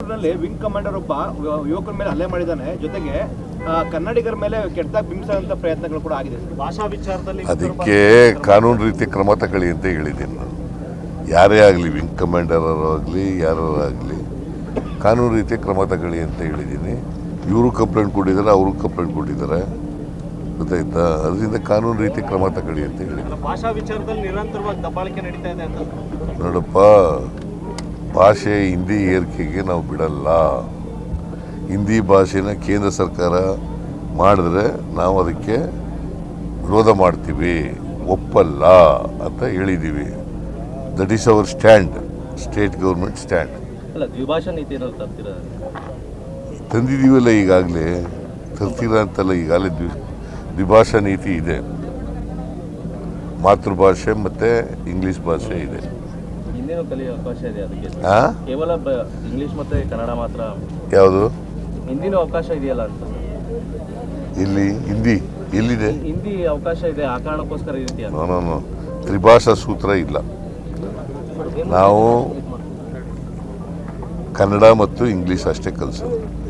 Wing commander ಒಬ್ಬ ಯುವಕರ ಮೇಲೆ ಹಲ್ಲೆ ಮಾಡಿದ್ದಾನೆ. ಜೊತೆಗೆ ಕನ್ನಡಿಗರ ಮೇಲೆ ಕೆಟ್ಟದಾಗ ಬಿಂಬಿಸುವಂತ ಪ್ರಯತ್ನಗಳು ಕೂಡ ಆಗಿದೆ. ಭಾಷಾ ವಿಚಾರದಲ್ಲಿ ಅದಕ್ಕೆ ಕಾನೂನು ರೀತಿ ಕ್ರಮ ತಗೊಳ್ಳಿ ಅಂತ ಹೇಳಿದ್ದೀನಿ ನಾನು. ಯಾರೇ ಆಗಲಿ, ವಿಂಗ್ ಕಮಾಂಡರ್ ಆಗಲಿ ಯಾರು ಆಗಲಿ, ಕಾನೂನು ರೀತಿ ಕ್ರಮ ತಗೊಳ್ಳಿ ಅಂತ ಹೇಳಿದ್ದೀನಿ. ಇವರು ಕಂಪ್ಲೇಂಟ್ ಕೊಟ್ಟಿದ್ದಾರೆ, ಅವರು ಕಂಪ್ಲೇಂಟ್ ಕೊಟ್ಟಿದ್ದಾರೆ, ಗೊತ್ತಾಯ್ತಾ? ಅದರಿಂದ ಕಾನೂನು ರೀತಿ ಕ್ರಮ ತಗೊಳ್ಳಿ ಅಂತ ಹೇಳಿದ್ದೀನಿ. ಭಾಷಾ ವಿಚಾರದಲ್ಲಿ ನಿರಂತರವಾಗಿ ದಬ್ಬಾಳಿಕೆ ನಡೀತಾ ಇದೆ ಅಂತ. ನೋಡಪ್ಪ, ಭಾಷೆ ಹಿಂದಿ ಏರಿಕೆಗೆ ನಾವು ಬಿಡಲ್ಲ. ಹಿಂದಿ ಭಾಷೆನ ಕೇಂದ್ರ ಸರ್ಕಾರ ಮಾಡಿದ್ರೆ ನಾವು ಅದಕ್ಕೆ ವಿರೋಧ ಮಾಡ್ತೀವಿ, ಒಪ್ಪಲ್ಲ ಅಂತ ಹೇಳಿದ್ದೀವಿ. That is our stand, state government stand. ಅಲ್ಲ, ದ್ವಿಭಾಷಾ ನೀತಿ ತಂದಿದ್ದೀವಲ್ಲ ಈಗಾಗಲೇ, ತರ್ತೀರ ಅಂತಲ್ಲ, ಈಗಾಗಲೇ ದ್ವಿಭಾಷಾ ನೀತಿ ಇದೆ. ಮಾತೃಭಾಷೆ ಮತ್ತು ಇಂಗ್ಲೀಷ್ ಭಾಷೆ ಇದೆ. ಹಿಂದಿನೂ ಕಲಿಯೋ ಅವಕಾಶ ಇದೆ ಅದಕ್ಕೆ. ಕೇವಲ ಇಂಗ್ಲೀಷ್ ಮತ್ತು ಕನ್ನಡ ಮಾತ್ರ ಯಾವುದು? ಹಿಂದಿನೂ ಅವಕಾಶ ಇದೆಯಲ್ಲ ಅಂತ. ಇಲ್ಲಿ ಹಿಂದಿ ಎಲ್ಲಿದೆ? ಹಿಂದಿ ಅವಕಾಶ ಇದೆ, ಆ ಕಾರಣಕ್ಕೋಸ್ಕರ ಈ ರೀತಿ. ನಾನು ತ್ರಿಭಾಷಾ ಸೂತ್ರ ಇಲ್ಲ. ನಾವು ಕನ್ನಡ ಮತ್ತು ಇಂಗ್ಲೀಷ್ ಅಷ್ಟೇ ಕಲಿಸೋದು.